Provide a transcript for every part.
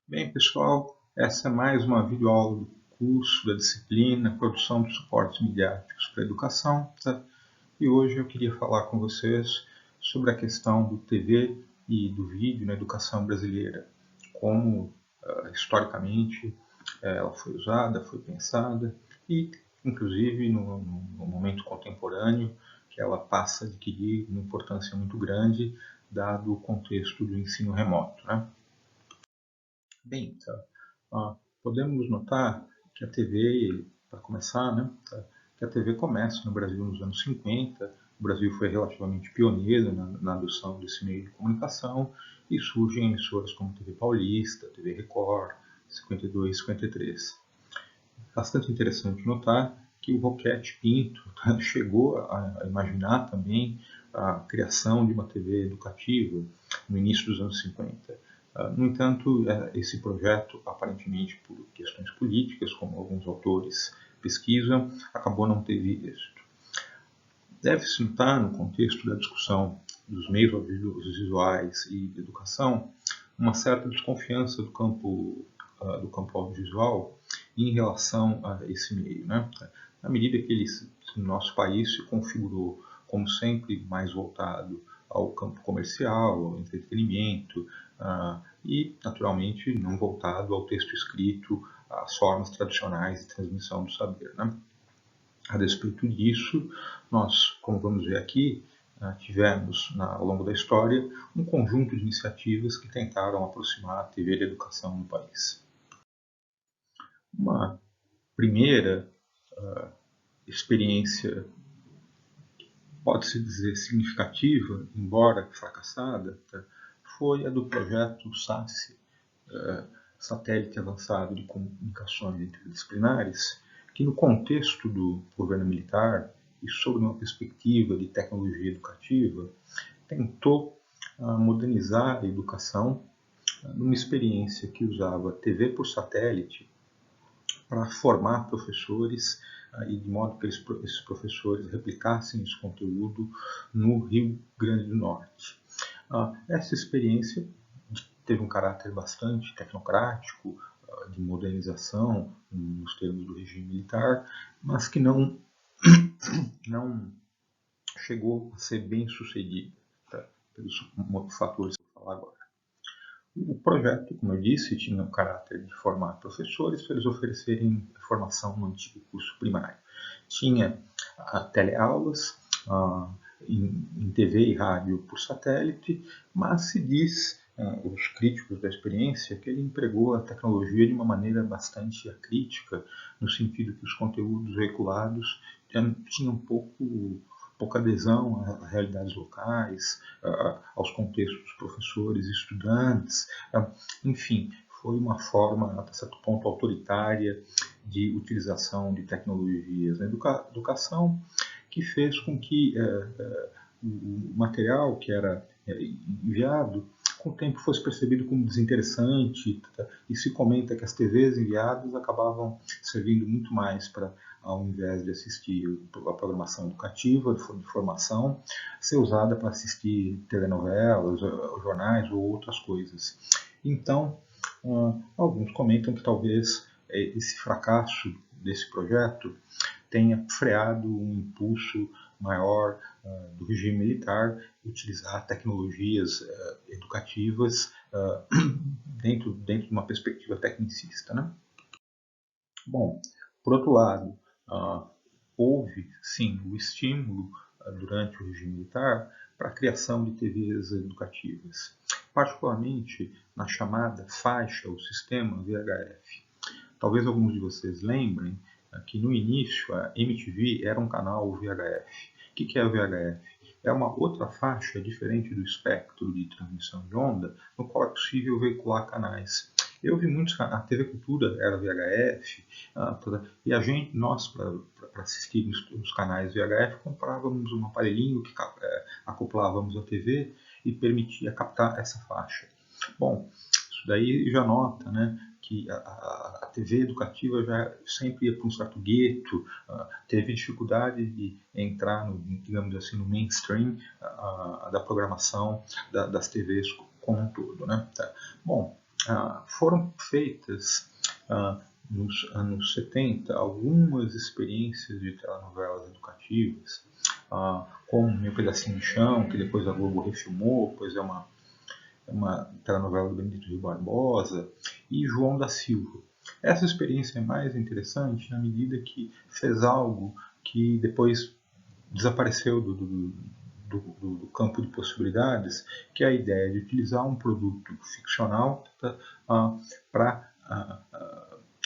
Bem, pessoal, essa é mais uma videoaula do curso da disciplina Produção de Suportes Midiáticos para a Educação, tá? E hoje eu queria falar com vocês sobre a questão do TV e do vídeo na educação brasileira, como historicamente ela foi usada, foi pensada e, inclusive, no momento contemporâneo, que ela passa a adquirir uma importância muito grande, dado o contexto do ensino remoto, né? Bem, podemos notar que a TV, para começar, né, que a TV começa no Brasil nos anos 50. O Brasil foi relativamente pioneiro na adoção desse meio de comunicação e surgem emissoras como TV Paulista, TV Record, 52, 53. Bastante interessante notar que o Roquete Pinto chegou a imaginar também a criação de uma TV educativa no início dos anos 50. No entanto, esse projeto, aparentemente por questões políticas, como alguns autores pesquisam, acabou não tendo êxito. Deve-se notar, no contexto da discussão dos meios audiovisuais e educação, uma certa desconfiança do campo audiovisual em relação a esse meio, né? À medida que ele, no nosso país, se configurou como sempre mais voltado ao campo comercial, ao entretenimento, e, naturalmente, não voltado ao texto escrito, às formas tradicionais de transmissão do saber, né? A despeito disso, nós, como vamos ver aqui, tivemos, ao longo da história, um conjunto de iniciativas que tentaram aproximar a TV da educação no país. Uma primeira experiência, pode-se dizer, significativa, embora fracassada, foi a do projeto SACE, Satélite Avançado de Comunicações Interdisciplinares, que no contexto do governo militar e sob uma perspectiva de tecnologia educativa, tentou modernizar a educação numa experiência que usava TV por satélite para formar professores e de modo que esses professores replicassem esse conteúdo no Rio Grande do Norte. Essa experiência teve um caráter bastante tecnocrático, de modernização nos termos do regime militar, mas que não chegou a ser bem sucedida, pelos fatores que eu vou falar agora. O projeto, como eu disse, tinha o caráter de formar professores para eles oferecerem formação no antigo curso primário. Tinha teleaulas em TV e rádio por satélite, mas se diz, os críticos da experiência, que ele empregou a tecnologia de uma maneira bastante acrítica, no sentido que os conteúdos veiculados tinham pouca adesão a realidades locais, aos contextos dos professores e estudantes. Enfim, foi uma forma, até certo ponto, autoritária de utilização de tecnologias na educação, que fez com que o material que era enviado, com o tempo fosse percebido como desinteressante, e se comenta que as TVs enviadas acabavam servindo muito mais para, ao invés de assistir a programação educativa, de formação, ser usada para assistir telenovelas, jornais ou outras coisas. Então, alguns comentam que talvez esse fracasso desse projeto tenha freado um impulso maior do regime militar utilizar tecnologias educativas dentro de uma perspectiva tecnicista, né? Bom, por outro lado, houve sim o estímulo durante o regime militar para a criação de TVs educativas, particularmente na chamada faixa ou sistema VHF. Talvez alguns de vocês lembrem que no início a MTV era um canal VHF. O que é o VHF? É uma outra faixa diferente do espectro de transmissão de onda, no qual é possível veicular canais. Eu vi muitos, a TV Cultura era VHF, e nós, para assistir os canais VHF, comprávamos um aparelhinho que acoplávamos à TV e permitia captar essa faixa. Bom, isso daí já nota, né, que a TV educativa já sempre ia para um certo gueto, teve dificuldade de entrar, digamos assim, no mainstream da programação das TVs como um todo, né? Bom, foram feitas nos anos 70 algumas experiências de telenovelas educativas, como Meu Pedacinho de Chão, que depois a Globo refilmou, pois é uma telenovela do Benedito Rui Barbosa, e João da Silva. Essa experiência é mais interessante na medida que fez algo que depois desapareceu do campo de possibilidades, que é a ideia de utilizar um produto ficcional para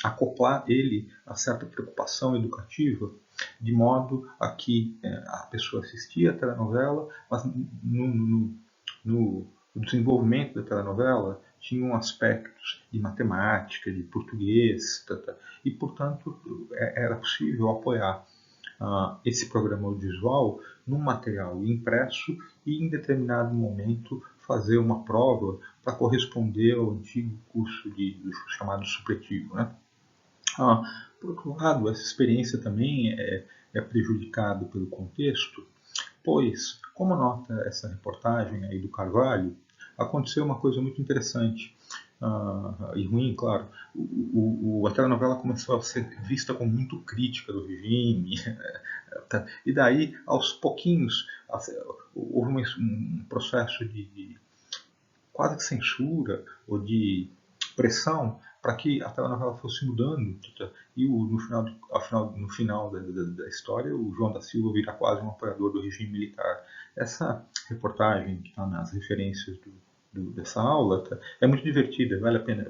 acoplar ele a certa preocupação educativa, de modo a que a pessoa assistia a telenovela, mas no desenvolvimento da telenovela tinham aspectos de matemática, de português, e portanto era possível apoiar esse programa audiovisual num material impresso e em determinado momento fazer uma prova para corresponder ao antigo curso chamado supletivo, né? Por outro lado, essa experiência também é prejudicada pelo contexto, pois, como nota essa reportagem aí do Carvalho, aconteceu uma coisa muito interessante e ruim, claro. A telenovela começou a ser vista como muito crítica do regime, e daí, aos pouquinhos, houve um processo de quase que censura ou de pressão para que a telenovela fosse mudando, e no final da história o João da Silva vira quase um apoiador do regime militar. Essa reportagem que está nas referências dessa aula é muito divertida, vale a pena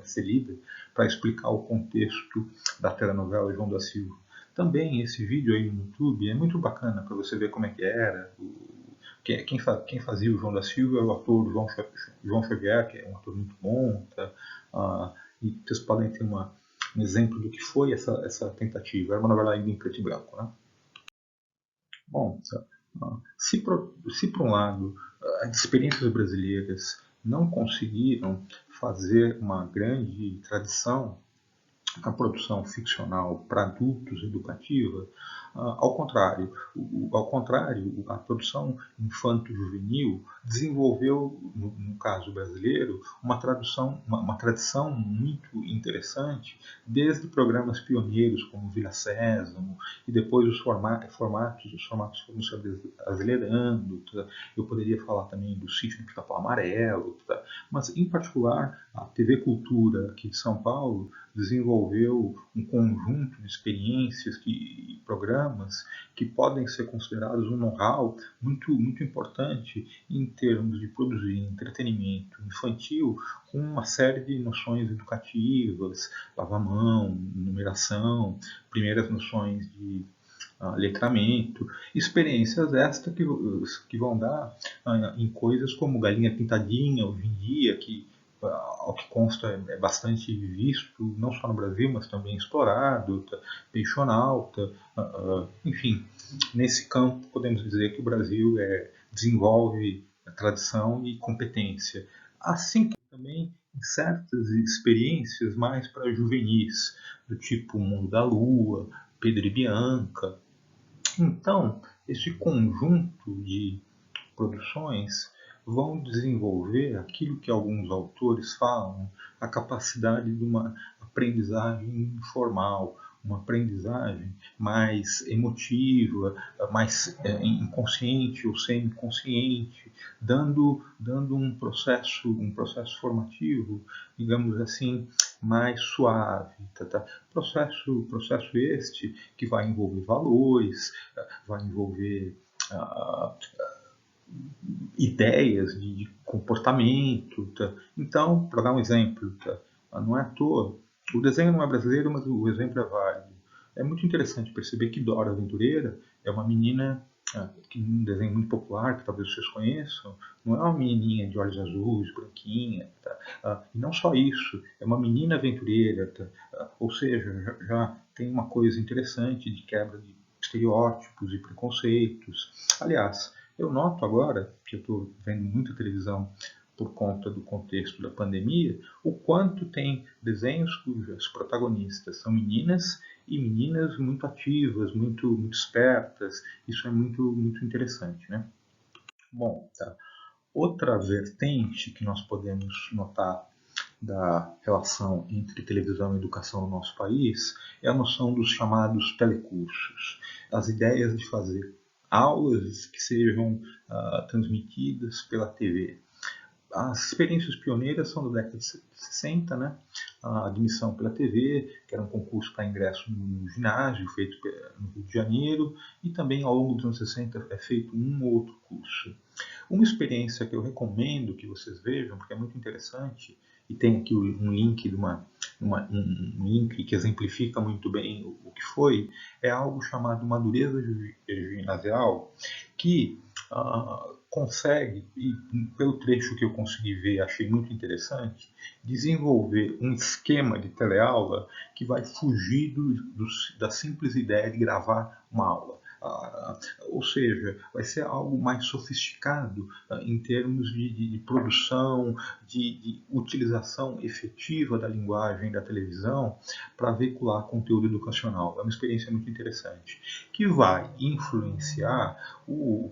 ser lida para explicar o contexto da telenovela João da Silva. Também esse vídeo aí no YouTube é muito bacana para você ver como é que era. Quem fazia o João da Silva é o ator João Xavier, que é um ator muito bom. E vocês podem ter um exemplo do que foi essa tentativa. Era uma novela ainda em preto e branco. Né? Bom, se por um lado as experiências brasileiras não conseguiram fazer uma grande tradição na produção ficcional para adultos educativa, ao contrário, a produção infanto-juvenil desenvolveu, no caso brasileiro, uma tradição muito interessante, desde programas pioneiros como Vila Sésamo, e depois os formatos foram se abrasileirando. Eu poderia falar também do Sítio do Pica-Pau Amarelo, mas em particular a TV Cultura aqui de São Paulo desenvolveu um conjunto de experiências e programas que podem ser considerados um know-how muito importante em termos de produzir entretenimento infantil com uma série de noções educativas, lavar a mão, numeração, primeiras noções de letramento, experiências estas que vão dar em coisas como Galinha Pintadinha hoje em dia, que ao que consta é bastante visto, não só no Brasil, mas também explorado, peixonauta, enfim, nesse campo podemos dizer que o Brasil desenvolve tradição e competência, assim que também em certas experiências mais para juvenis, do tipo O Mundo da Lua, Pedro e Bianca. Então, esse conjunto de produções vão desenvolver aquilo que alguns autores falam, a capacidade de uma aprendizagem informal, uma aprendizagem mais emotiva, mais inconsciente ou semi-consciente, dando um processo formativo, digamos assim, mais suave. Processo este que vai envolver valores, vai envolver ideias de comportamento. Então, para dar um exemplo, não é à toa, o desenho não é brasileiro, mas o exemplo é válido. É muito interessante perceber que Dora Aventureira é uma menina, que um desenho muito popular, que talvez vocês conheçam, não é uma menininha de olhos azuis, branquinha, e não só isso, é uma menina aventureira, ou seja, já tem uma coisa interessante de quebra de estereótipos e preconceitos. Aliás, eu noto agora, que eu estou vendo muita televisão por conta do contexto da pandemia, o quanto tem desenhos cujas protagonistas são meninas e meninas muito ativas, muito espertas. Isso é muito interessante, né? Bom, outra vertente que nós podemos notar da relação entre televisão e educação no nosso país é a noção dos chamados telecursos. As ideias de fazer aulas que sejam transmitidas pela TV. As experiências pioneiras são da década de 60, né? A admissão pela TV, que era um concurso para ingresso no ginásio, feito no Rio de Janeiro, e também ao longo dos anos 60 é feito um ou outro curso. Uma experiência que eu recomendo que vocês vejam, porque é muito interessante, e tem aqui um link um link que exemplifica muito bem o que foi, é algo chamado Madureza Ginasial, que consegue, e pelo trecho que eu consegui ver, achei muito interessante, desenvolver um esquema de teleaula que vai fugir da simples ideia de gravar uma aula. Ou seja, vai ser algo mais sofisticado em termos de produção, de utilização efetiva da linguagem da televisão para veicular conteúdo educacional. É uma experiência muito interessante, que vai influenciar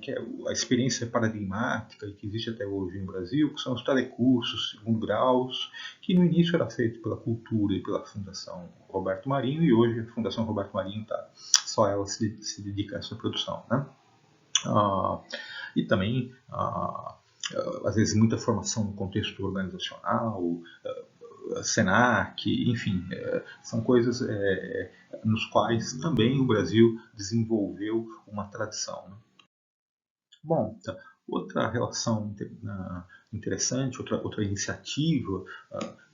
que é a experiência paradigmática e que existe até hoje no Brasil, que são os telecursos, segundo graus, que no início era feito pela Cultura e pela Fundação Roberto Marinho, e hoje a Fundação Roberto Marinho só ela se dedica a essa produção, né? E também, às vezes, muita formação no contexto organizacional, Senac, enfim, são coisas nos quais também o Brasil desenvolveu uma tradição, né? Bom, então, outra relação interessante, outra iniciativa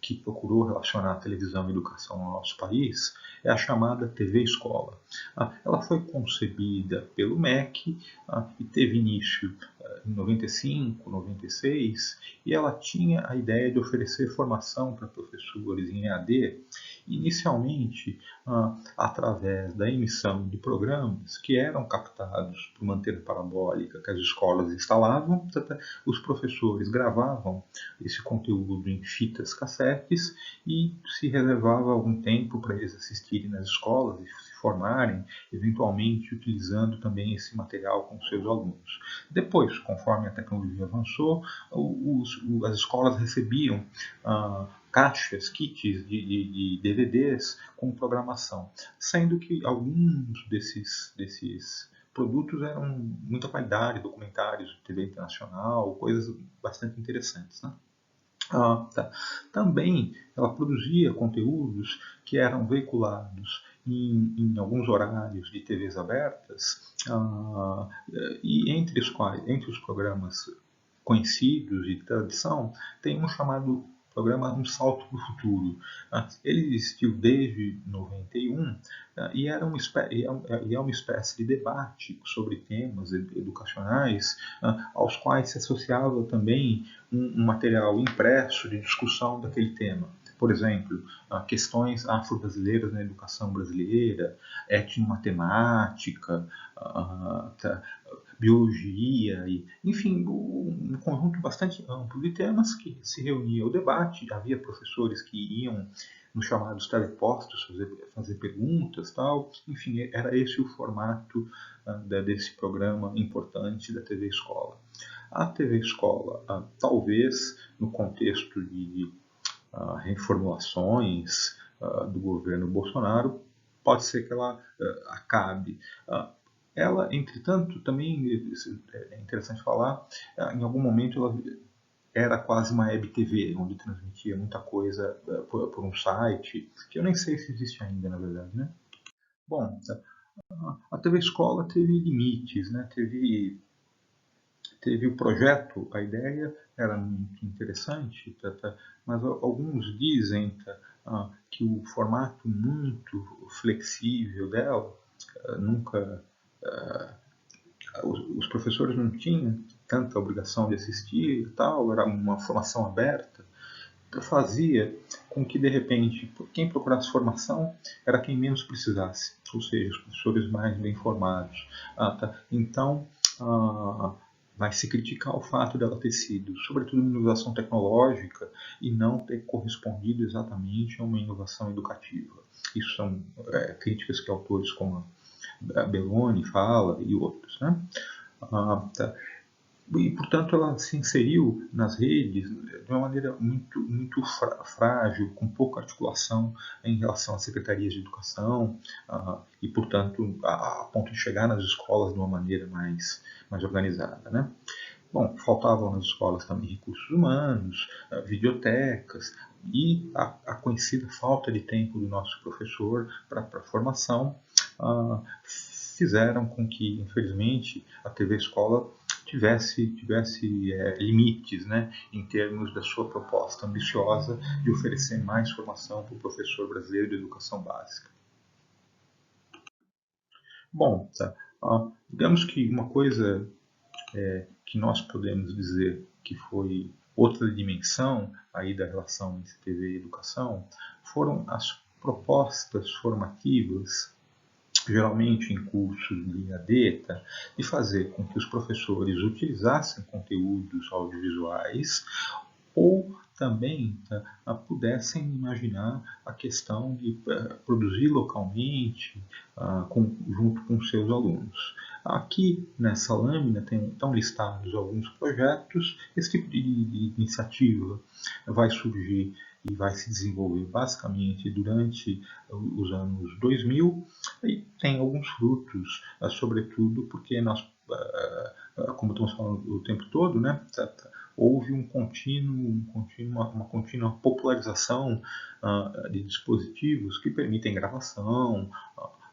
que procurou relacionar a televisão e a educação no nosso país é a chamada TV Escola. Ela foi concebida pelo MEC e teve início em 95, 96, e ela tinha a ideia de oferecer formação para professores em EAD, inicialmente através da emissão de programas que eram captados por uma antena parabólica que as escolas instalavam. Os professores gravavam esse conteúdo em fitas cassetes e se reservava algum tempo para eles assistirem nas escolas e se formarem, eventualmente utilizando também esse material com seus alunos. Depois, conforme a tecnologia avançou, as escolas recebiam caixas, kits de DVDs com programação, sendo que alguns desses produtos eram muita qualidade, documentários de TV internacional, coisas bastante interessantes, né? Também ela produzia conteúdos que eram veiculados em alguns horários de TVs abertas, e entre os programas conhecidos e de tradição, tem um chamado programa Um Salto para o Futuro. Ele existiu desde 91 e é uma espécie de debate sobre temas educacionais aos quais se associava também um material impresso de discussão daquele tema. Por exemplo, questões afro-brasileiras na educação brasileira, etnomatemática, biologia, enfim, um conjunto bastante amplo de temas que se reunia ao debate. Havia professores que iam nos chamados telepostos fazer perguntas, tal. Enfim, era esse o formato desse programa importante da TV Escola. A TV Escola, talvez no contexto de reformulações do governo Bolsonaro, pode ser que ela acabe. Ela, entretanto, também é interessante falar, em algum momento ela era quase uma web TV, onde transmitia muita coisa por um site, que eu nem sei se existe ainda, na verdade, né? Bom, a TV Escola teve limites, né? Teve o projeto, a ideia era muito interessante, mas alguns dizem que o formato muito flexível dela nunca... os professores não tinham tanta obrigação de assistir e tal, era uma formação aberta, fazia com que, de repente, quem procurasse formação era quem menos precisasse, ou seja, os professores mais bem formados. Então, vai se criticar o fato dela ter sido, sobretudo, uma inovação tecnológica e não ter correspondido exatamente a uma inovação educativa. Isso são críticas que autores como a Belloni fala e outros, né? E, portanto, ela se inseriu nas redes de uma maneira muito frágil, com pouca articulação em relação às secretarias de educação, e, portanto, a ponto de chegar nas escolas de uma maneira mais organizada, né? Bom, faltavam nas escolas também recursos humanos, videotecas e a conhecida falta de tempo do nosso professor para a formação fizeram com que, infelizmente, a TV Escola tivesse limites, né, em termos da sua proposta ambiciosa de oferecer mais formação para o professor brasileiro de educação básica. Bom, digamos que uma coisa que nós podemos dizer que foi outra dimensão aí da relação entre TV e educação foram as propostas formativas, geralmente em cursos de EAD, de fazer com que os professores utilizassem conteúdos audiovisuais ou também pudessem imaginar a questão de produzir localmente junto com seus alunos. Aqui nessa lâmina estão listados alguns projetos. Esse tipo de iniciativa vai surgir e vai se desenvolver basicamente durante os anos 2000 e tem alguns frutos, sobretudo porque nós, como estamos falando o tempo todo, né, houve uma contínua popularização de dispositivos que permitem gravação,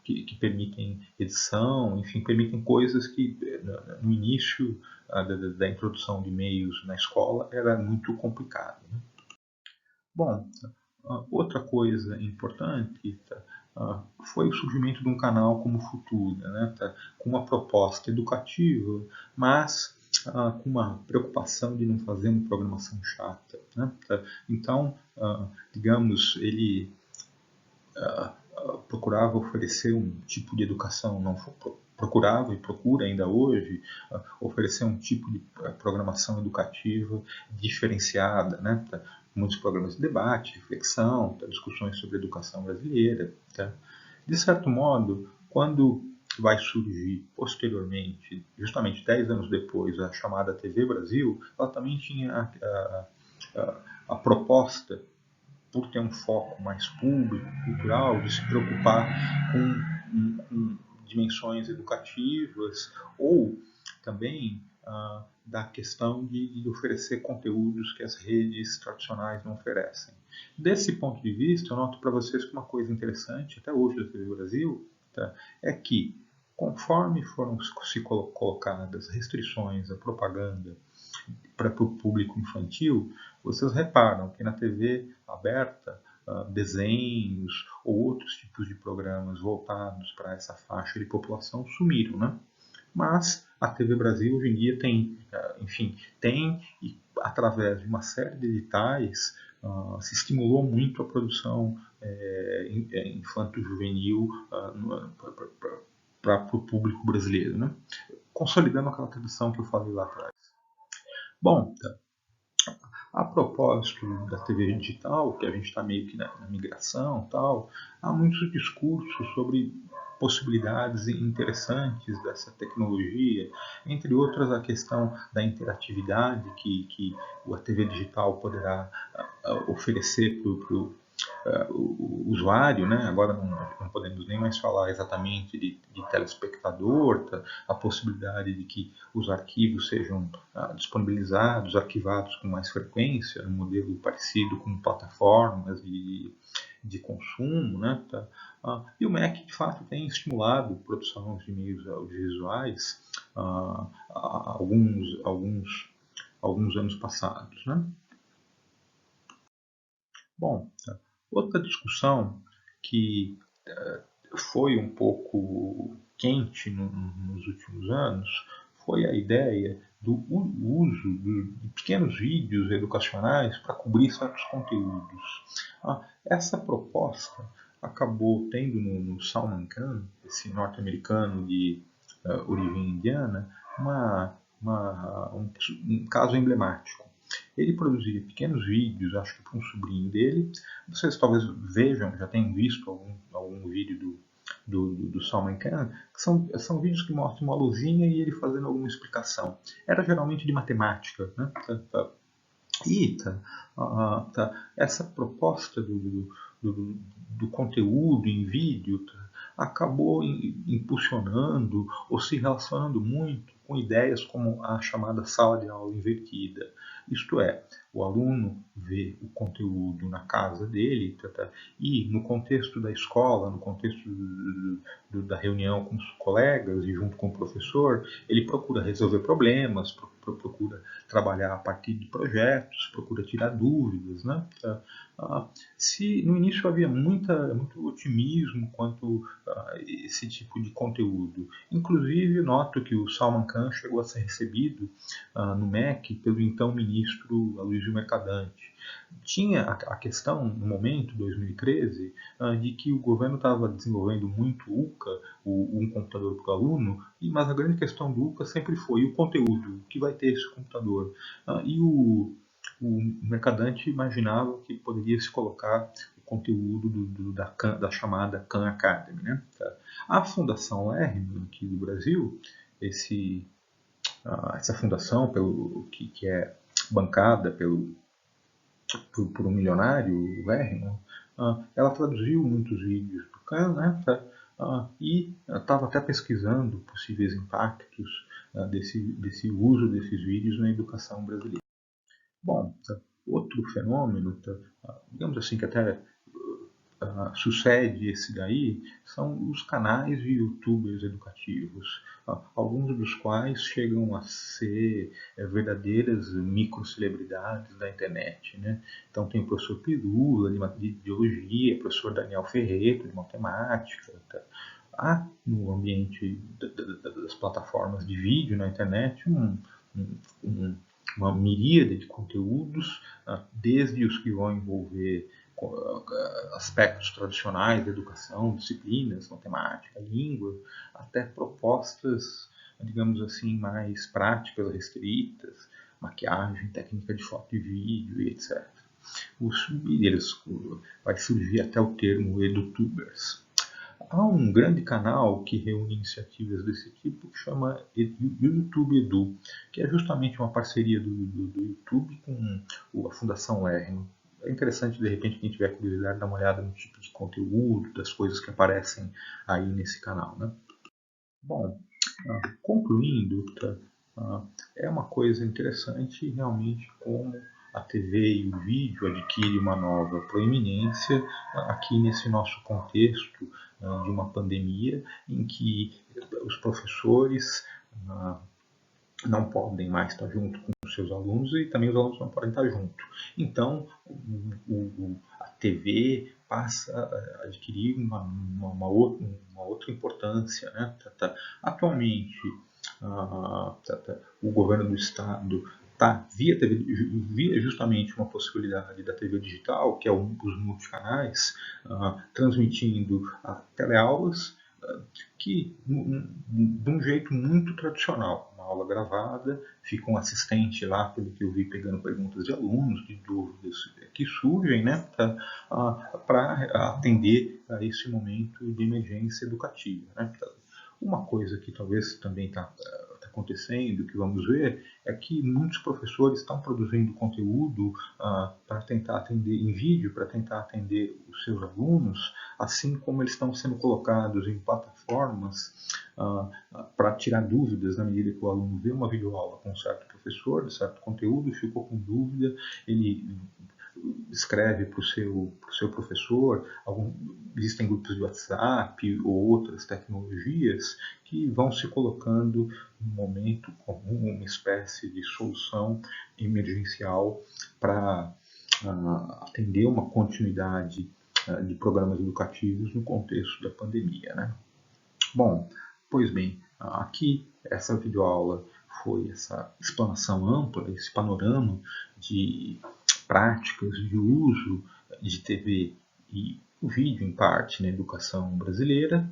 que permitem edição, enfim, permitem coisas que no início da introdução de meios na escola era muito complicado, né? Bom, outra coisa importante foi o surgimento de um canal como Futura, né, com uma proposta educativa, mas com uma preocupação de não fazer uma programação chata, né? Então, digamos, ele procurava oferecer um tipo de educação, não procurava e procura ainda hoje oferecer um tipo de programação educativa diferenciada, né? Muitos programas de debate, reflexão, discussões sobre a educação brasileira. De certo modo, quando vai surgir posteriormente, justamente 10 anos depois, a chamada TV Brasil, ela também tinha a proposta, por ter um foco mais público, cultural, de se preocupar com dimensões educativas ou também da questão de oferecer conteúdos que as redes tradicionais não oferecem. Desse ponto de vista, eu noto para vocês que uma coisa interessante, até hoje da TV Brasil, é que conforme foram se colocadas restrições à propaganda para o público infantil, vocês reparam que na TV aberta, desenhos ou outros tipos de programas voltados para essa faixa de população sumiram, né? Mas a TV Brasil hoje em dia tem, e através de uma série de editais, se estimulou muito a produção infanto-juvenil para o público brasileiro, né? Consolidando aquela tradição que eu falei lá atrás. Bom, a propósito da TV digital, que a gente está meio que na migração, tal, há muitos discursos sobre possibilidades interessantes dessa tecnologia, entre outras a questão da interatividade que a TV digital poderá oferecer para o usuário, né? Agora não podemos nem mais falar exatamente de telespectador, a possibilidade de que os arquivos sejam disponibilizados, arquivados com mais frequência, um modelo parecido com plataformas de consumo, né? E o MEC, de fato, tem estimulado a produção de meios audiovisuais há alguns anos passados, né? Bom, outra discussão que foi um pouco quente nos últimos anos foi a ideia do uso de pequenos vídeos educacionais para cobrir certos conteúdos. Essa proposta acabou tendo no Salman Khan, esse norte-americano de origem indiana, um caso emblemático. Ele produzia pequenos vídeos, acho que para um sobrinho dele. Vocês talvez vejam, já tenham visto algum vídeo do Salman Khan, que são vídeos que mostram uma luzinha e ele fazendo alguma explicação. Era geralmente de matemática, né? E essa proposta do conteúdo em vídeo acabou impulsionando ou se relacionando muito com ideias como a chamada sala de aula invertida. Isto é, o aluno vê o conteúdo na casa dele e no contexto da escola, no contexto da reunião com os colegas e junto com o professor, ele procura resolver problemas, procura trabalhar a partir de projetos, procura tirar dúvidas, né? Se no início havia muito otimismo quanto a esse tipo de conteúdo, inclusive noto que o Salman Khan chegou a ser recebido no MEC pelo então ministro Aloysio Mercadante. Tinha a questão, no momento, 2013, de que o governo estava desenvolvendo muito UCA, um computador para o aluno, mas a grande questão do UCA sempre foi o conteúdo, o que vai ter esse computador. E o Mercadante imaginava que poderia se colocar o conteúdo da chamada Khan Academy. Né? A Fundação Lerman, aqui do Brasil, essa fundação que é bancada por um milionário, o Lerman, ela traduziu muitos vídeos do Khan, né? E estava até pesquisando possíveis impactos desse uso desses vídeos na educação brasileira. Bom, outro fenômeno, digamos assim, que até sucede esse daí, são os canais de youtubers educativos, alguns dos quais chegam a ser verdadeiras microcelebridades da internet. Né? Então tem o professor Pirula, de biologia, o professor Daniel Ferreira, de matemática. Há no ambiente das plataformas de vídeo na internet uma miríade de conteúdos, desde os que vão envolver aspectos tradicionais da educação, disciplinas, matemática, língua, até propostas, digamos assim, mais práticas, restritas, maquiagem, técnica de foto e vídeo, etc. Vai surgir até o termo edutubers. Há um grande canal que reúne iniciativas desse tipo que chama YouTube Edu, que é justamente uma parceria do YouTube com a Fundação Lerman. É interessante, de repente, quem tiver curiosidade, dar uma olhada no tipo de conteúdo, das coisas que aparecem aí nesse canal. Né? Bom, concluindo, é uma coisa interessante realmente como a TV e o vídeo adquire uma nova proeminência aqui nesse nosso contexto de uma pandemia em que os professores não podem mais estar junto com os seus alunos e também os alunos não podem estar junto. Então, a TV passa a adquirir uma outra importância. Né? Atualmente, o governo do Estado via justamente uma possibilidade da TV digital, que é os multicanais, transmitindo teleaulas que de um jeito muito tradicional. Uma aula gravada, fica um assistente lá, pelo que eu vi, pegando perguntas de alunos, de dúvidas que surgem, né, para atender a esse momento de emergência educativa. Né. Uma coisa que talvez também está acontecendo, que vamos ver, é que muitos professores estão produzindo conteúdo para tentar atender em vídeo, para tentar atender os seus alunos, assim como eles estão sendo colocados em plataformas para tirar dúvidas na medida que o aluno vê uma videoaula com um certo professor, de certo conteúdo, e ficou com dúvida, ele escreve para o seu professor, existem grupos de WhatsApp ou outras tecnologias que vão se colocando no momento como uma espécie de solução emergencial para atender uma continuidade de programas educativos no contexto da pandemia. Né? Bom, pois bem, aqui essa videoaula foi essa explanação ampla, esse panorama de práticas de uso de TV e o vídeo, em parte, na educação brasileira.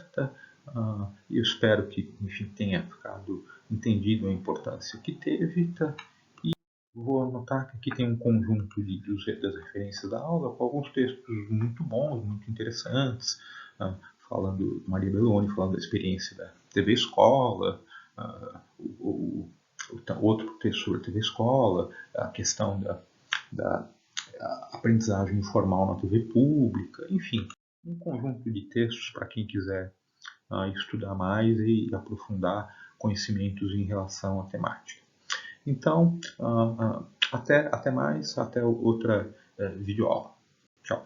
Eu espero que, enfim, tenha ficado entendido a importância que teve. E vou anotar que aqui tem um conjunto das referências da aula, com alguns textos muito bons, muito interessantes, falando, Maria Belloni, falando da experiência da TV Escola, outro texto sobre a TV Escola, a questão da aprendizagem informal na TV pública, enfim, um conjunto de textos para quem quiser estudar mais e aprofundar conhecimentos em relação à temática. Então, até mais, até outra videoaula. Tchau.